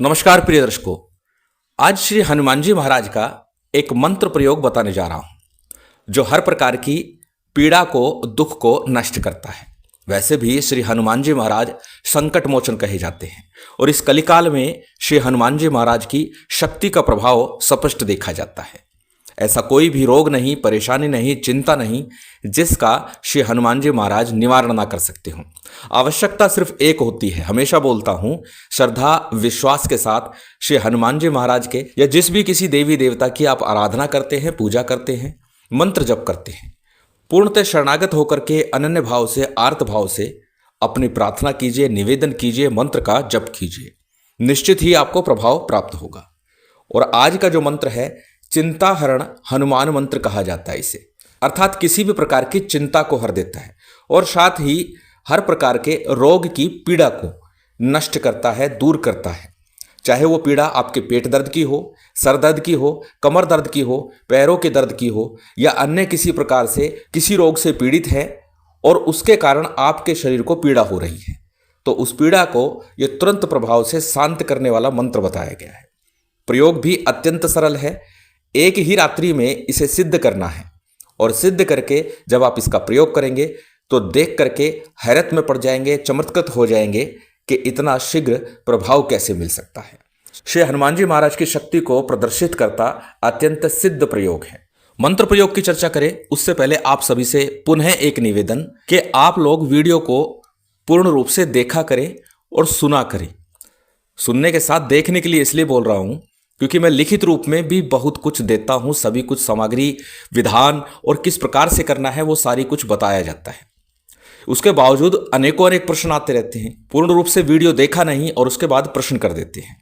नमस्कार प्रिय दर्शकों। आज श्री हनुमान जी महाराज का एक मंत्र प्रयोग बताने जा रहा हूं जो हर प्रकार की पीड़ा को, दुख को नष्ट करता है। वैसे भी श्री हनुमान जी महाराज संकट मोचन कहे जाते हैं और इस कलिकाल में श्री हनुमान जी महाराज की शक्ति का प्रभाव स्पष्ट देखा जाता है। ऐसा कोई भी रोग नहीं, परेशानी नहीं, चिंता नहीं जिसका श्री हनुमान जी महाराज निवारण ना कर सकते हों। आवश्यकता सिर्फ एक होती है। हमेशा बोलता हूं, श्रद्धा विश्वास के साथ श्री हनुमान जी महाराज के या जिस भी किसी देवी देवता की आप आराधना करते हैं, पूजा करते हैं, मंत्र जप करते हैं, पूर्णतः शरणागत होकर के अनन्य भाव से, आर्त भाव से अपनी प्रार्थना कीजिए, निवेदन कीजिए, मंत्र का जप कीजिए। निश्चित ही आपको प्रभाव प्राप्त होगा। और आज का जो मंत्र है, चिंता हरण हनुमान मंत्र कहा जाता है इसे। अर्थात किसी भी प्रकार की चिंता को हर देता है और साथ ही हर प्रकार के रोग की पीड़ा को नष्ट करता है, दूर करता है। चाहे वो पीड़ा आपके पेट दर्द की हो, सर दर्द की हो, कमर दर्द की हो, पैरों के दर्द की हो या अन्य किसी प्रकार से किसी रोग से पीड़ित है और उसके कारण आपके शरीर को पीड़ा हो रही है, तो उस पीड़ा को ये तुरंत प्रभाव से शांत करने वाला मंत्र बताया गया है। प्रयोग भी अत्यंत सरल है। एक ही रात्रि में इसे सिद्ध करना है और सिद्ध करके जब आप इसका प्रयोग करेंगे तो देख करके हैरत में पड़ जाएंगे, चमत्कृत हो जाएंगे कि इतना शीघ्र प्रभाव कैसे मिल सकता है। श्री हनुमान जी महाराज की शक्ति को प्रदर्शित करता अत्यंत सिद्ध प्रयोग है। मंत्र प्रयोग की चर्चा करें उससे पहले आप सभी से पुनः एक निवेदन कि आप लोग वीडियो को पूर्ण रूप से देखा करें और सुना करें। सुनने के साथ देखने के लिए इसलिए बोल रहा हूं क्योंकि मैं लिखित रूप में भी बहुत कुछ देता हूं। सभी कुछ सामग्री, विधान और किस प्रकार से करना है वो सारी कुछ बताया जाता है। उसके बावजूद अनेकों अनेक प्रश्न आते रहते हैं। पूर्ण रूप से वीडियो देखा नहीं और उसके बाद प्रश्न कर देते हैं,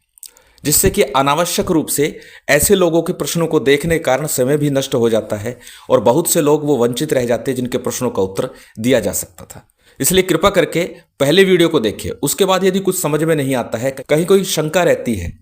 जिससे कि अनावश्यक रूप से ऐसे लोगों के प्रश्नों को देखने के कारण समय भी नष्ट हो जाता है और बहुत से लोग वो वंचित रह जाते हैं जिनके प्रश्नों का उत्तर दिया जा सकता था। इसलिए कृपा करके पहले वीडियो को देखिए, उसके बाद यदि कुछ समझ में नहीं आता है, कहीं कोई शंका रहती है,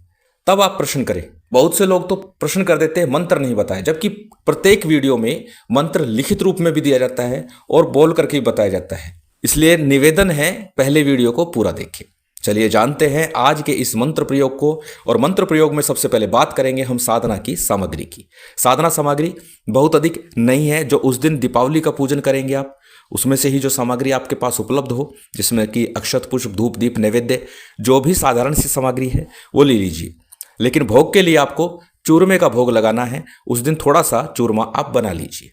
तब आप प्रश्न करें। बहुत से लोग तो प्रश्न कर देते हैं मंत्र नहीं बताया, जबकि प्रत्येक वीडियो में मंत्र लिखित रूप में भी दिया जाता है और बोल करके भी बताया जाता है। इसलिए निवेदन है पहले वीडियो को पूरा देखें। चलिए जानते हैं आज के इस मंत्र प्रयोग को। और मंत्र प्रयोग में सबसे पहले बात करेंगे हम साधना की सामग्री की। साधना सामग्री बहुत अधिक नहीं है। जो उस दिन दीपावली का पूजन करेंगे आप, उसमें से ही जो सामग्री आपके पास उपलब्ध हो, जिसमें कि अक्षत, पुष्प, धूप, दीप, नैवेद्य, जो भी साधारण सी सामग्री है वो ले लीजिए। लेकिन भोग के लिए आपको चूरमे का भोग लगाना है। उस दिन थोड़ा सा चूरमा आप बना लीजिए।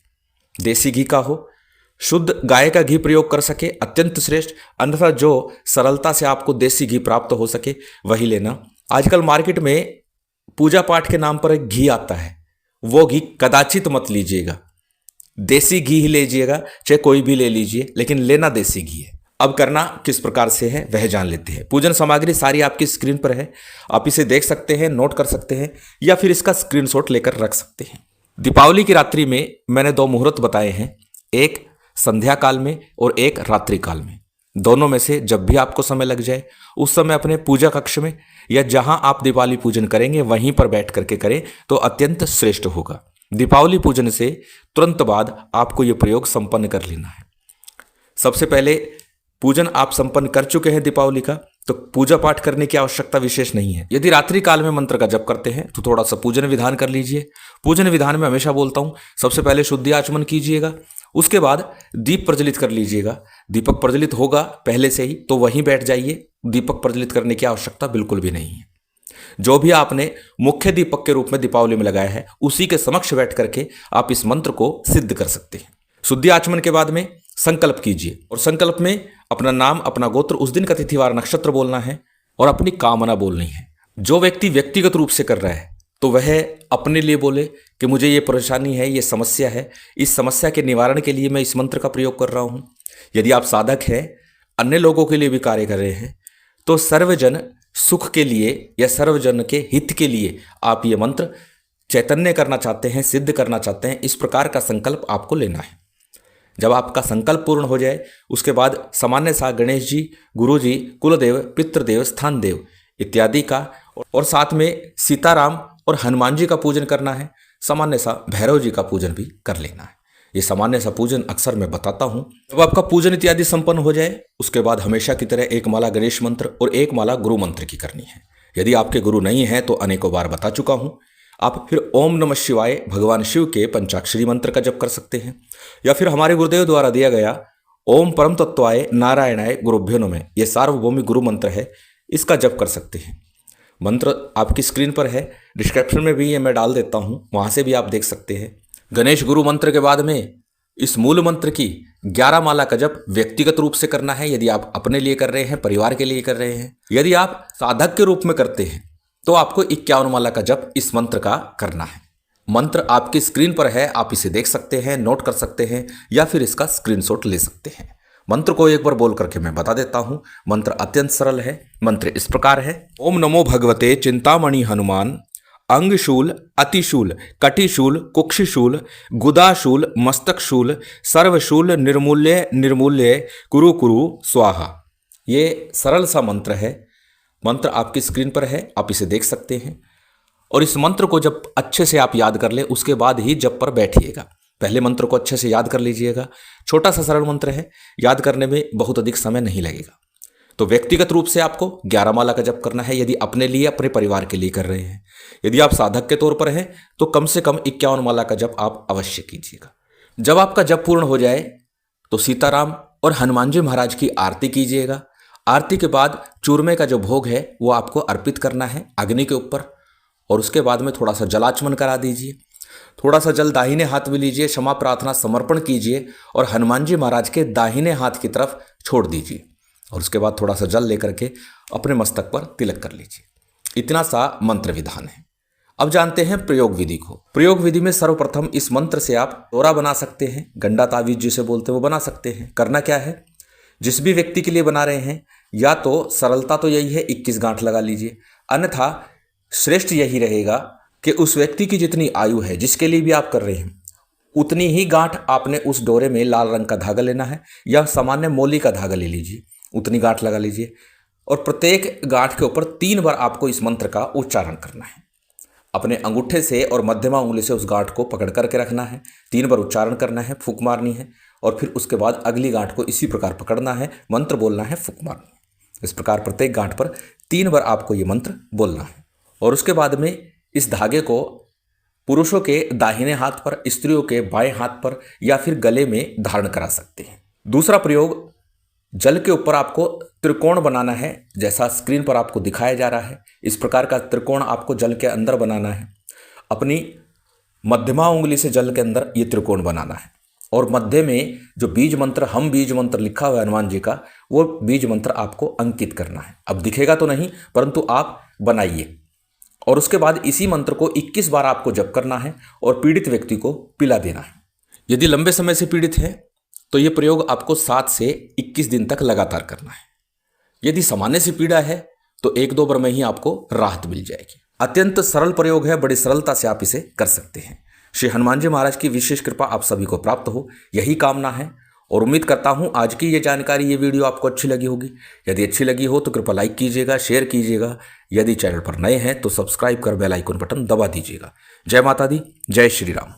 देसी घी का हो, शुद्ध गाय का घी प्रयोग कर सके अत्यंत श्रेष्ठ, अन्यथा जो सरलता से आपको देसी घी प्राप्त हो सके वही लेना। आजकल मार्केट में पूजा पाठ के नाम पर एक घी आता है, वो घी कदाचित मत लीजिएगा। देसी घी ही लीजिएगा, चाहे कोई भी ले लीजिए, लेकिन लेना देसी घी है। अब करना किस प्रकार से है वह जान लेते हैं। पूजन सामग्री सारी आपकी स्क्रीन पर है, आप इसे देख सकते हैं, नोट कर सकते हैं या फिर इसका स्क्रीनशॉट लेकर रख सकते हैं। दीपावली की रात्रि में मैंने 2 मुहूर्त बताए हैं, एक संध्या काल में और एक रात्रि काल में। दोनों में से जब भी आपको समय लग जाए उस समय अपने पूजा कक्ष में या जहां आप दीपावली पूजन करेंगे वहीं पर बैठ करके करें तो अत्यंत श्रेष्ठ होगा। दीपावली पूजन से तुरंत बाद आपको यह प्रयोग संपन्न कर लेना है। सबसे पहले पूजन आप संपन्न कर चुके हैं दीपावली का, तो पूजा पाठ करने की आवश्यकता विशेष नहीं है। यदि रात्रि काल में मंत्र का जप करते हैं तो थोड़ा सा पूजन विधान कर लीजिए। पूजन विधान में हमेशा बोलता हूं, सबसे पहले शुद्धि आचमन कीजिएगा, उसके बाद दीप प्रज्वलित कर लीजिएगा। दीपक प्रज्वलित होगा पहले से ही, तो वहीं बैठ जाइए। दीपक प्रज्वलित करने की आवश्यकता बिल्कुल भी नहीं है। जो भी आपने मुख्य दीपक के रूप में दीपावली में लगाया है उसी के समक्ष बैठ करके आप इस मंत्र को सिद्ध कर सकते हैं। शुद्धि आचमन के बाद में संकल्प कीजिए और संकल्प में अपना नाम, अपना गोत्र, उस दिन का तिथिवार, नक्षत्र बोलना है और अपनी कामना बोलनी है। जो व्यक्ति व्यक्तिगत रूप से कर रहा है तो वह अपने लिए बोले कि मुझे ये परेशानी है, ये समस्या है, इस समस्या के निवारण के लिए मैं इस मंत्र का प्रयोग कर रहा हूँ। यदि आप साधक हैं, अन्य लोगों के लिए भी कार्य कर रहे हैं, तो सर्वजन सुख के लिए या सर्वजन के हित के लिए आप ये मंत्र चैतन्य करना चाहते हैं, सिद्ध करना चाहते हैं, इस प्रकार का संकल्प आपको लेना है। जब आपका संकल्प पूर्ण हो जाए उसके बाद सामान्य सा गणेश जी, गुरु जी, कुलदेव, पितृदेव, स्थान देव इत्यादि का और साथ में सीताराम और हनुमान जी का पूजन करना है। सामान्य सा भैरव जी का पूजन भी कर लेना है। ये सामान्य सा पूजन अक्सर मैं बताता हूँ। जब आपका पूजन इत्यादि संपन्न हो जाए उसके बाद हमेशा की तरह एक माला गणेश मंत्र और एक माला गुरु मंत्र की करनी है। यदि आपके गुरु नहीं हैं तो अनेकों बार बता चुका हूं, आप फिर ओम नमः शिवाय भगवान शिव के पंचाक्षरी मंत्र का जप कर सकते हैं, या फिर हमारे गुरुदेव द्वारा दिया गया ओम परम तत्वाय नारायणाय गुरुभ्यो नमः, यह सार्वभौमिक गुरु मंत्र है, इसका जप कर सकते हैं। मंत्र आपकी स्क्रीन पर है, डिस्क्रिप्शन में भी ये मैं डाल देता हूँ, वहाँ से भी आप देख सकते हैं। गणेश गुरु मंत्र के बाद में इस मूल मंत्र की 11 माला का जप व्यक्तिगत रूप से करना है, यदि आप अपने लिए कर रहे हैं, परिवार के लिए कर रहे हैं। यदि आप साधक के रूप में करते हैं तो आपको 51 माला का जप इस मंत्र का करना है। मंत्र आपकी स्क्रीन पर है, आप इसे देख सकते हैं, नोट कर सकते हैं, या फिर इसका स्क्रीनशॉट ले सकते हैं। मंत्र को एक बार बोल करके मैं बता देता हूं। मंत्र अत्यंत सरल है। मंत्र इस प्रकार है। ओम नमो भगवते चिंतामणि हनुमान अंगशूल अतिशूल कटिशूल कुक्षिशूल गुदाशूल मस्तकशूल सर्वशूल निर्मूल्य निर्मूल्य कुरु कुरु स्वाहा। ये सरल सा मंत्र है। मंत्र आपकी स्क्रीन पर है, आप इसे देख सकते हैं। और इस मंत्र को जब अच्छे से आप याद कर ले उसके बाद ही जप पर बैठिएगा। पहले मंत्र को अच्छे से याद कर लीजिएगा। छोटा सा सरल मंत्र है, याद करने में बहुत अधिक समय नहीं लगेगा। तो व्यक्तिगत रूप से आपको 11 माला का जप करना है, यदि अपने लिए अपने परिवार के लिए कर रहे हैं। यदि आप साधक के तौर पर हैं तो कम से कम 51 माला का जप आप अवश्य कीजिएगा। जब आपका जप पूर्ण हो जाए तो सीताराम और हनुमान जी महाराज की आरती कीजिएगा। आरती के बाद चूरमे का जो भोग है वो आपको अर्पित करना है अग्नि के ऊपर, और उसके बाद में थोड़ा सा जलाचमन करा दीजिए। थोड़ा सा जल दाहिने हाथ में लीजिए, क्षमा प्रार्थना समर्पण कीजिए और हनुमान जी महाराज के दाहिने हाथ की तरफ छोड़ दीजिए, और उसके बाद थोड़ा सा जल लेकर के अपने मस्तक पर तिलक कर लीजिए। इतना सा मंत्र विधान है। अब जानते हैं प्रयोग विधि को। प्रयोग विधि में सर्वप्रथम इस मंत्र से आप डोरा बना सकते हैं, गंडा तावीज जिसे बोलते हैं वो बना सकते हैं। करना क्या है, जिस भी व्यक्ति के लिए बना रहे हैं, या तो सरलता तो यही है 21 गांठ लगा लीजिए, अन्यथा श्रेष्ठ यही रहेगा कि उस व्यक्ति की जितनी आयु है, जिसके लिए भी आप कर रहे हैं, उतनी ही गांठ आपने उस डोरे में लाल रंग का धागा लेना है, या सामान्य मोली का धागा ले लीजिए, उतनी गांठ लगा लीजिए। और प्रत्येक गांठ के ऊपर 3 बार आपको इस मंत्र का उच्चारण करना है। अपने अंगूठे से और मध्यमा उंगली से उस गांठ को पकड़ करके रखना है, 3 बार उच्चारण करना है, फूंक मारनी है, और फिर उसके बाद अगली गांठ को इसी प्रकार पकड़ना है, मंत्र बोलना है, फूंक मारनी है। इस प्रकार प्रत्येक गांठ पर 3 बार आपको ये मंत्र बोलना है। और उसके बाद में इस धागे को पुरुषों के दाहिने हाथ पर, स्त्रियों के बाएं हाथ पर या फिर गले में धारण करा सकते हैं। दूसरा प्रयोग, जल के ऊपर आपको त्रिकोण बनाना है, जैसा स्क्रीन पर आपको दिखाया जा रहा है। इस प्रकार का त्रिकोण आपको जल के अंदर बनाना है। अपनी मध्यमा उंगली से जल के अंदर ये त्रिकोण बनाना है, और मध्य में जो बीज मंत्र, हम बीज मंत्र लिखा हुआ है हनुमान जी का, वो बीज मंत्र आपको अंकित करना है। अब दिखेगा तो नहीं, परंतु आप बनाइए। और उसके बाद इसी मंत्र को 21 बार आपको जप करना है और पीड़ित व्यक्ति को पिला देना है। यदि लंबे समय से पीड़ित है तो यह प्रयोग आपको 7 से 21 दिन तक लगातार करना है। यदि सामान्य सी पीड़ा है तो 1-2 बार में ही आपको राहत मिल जाएगी। अत्यंत सरल प्रयोग है, बड़ी सरलता से आप इसे कर सकते हैं। श्री हनुमान जी महाराज की विशेष कृपा आप सभी को प्राप्त हो, यही कामना है। और उम्मीद करता हूं आज की ये जानकारी, ये वीडियो आपको अच्छी लगी होगी। यदि अच्छी लगी हो तो कृपया लाइक कीजिएगा, शेयर कीजिएगा। यदि चैनल पर नए हैं तो सब्सक्राइब कर बेल आइकन बटन दबा दीजिएगा। जय माता दी, जय श्री राम।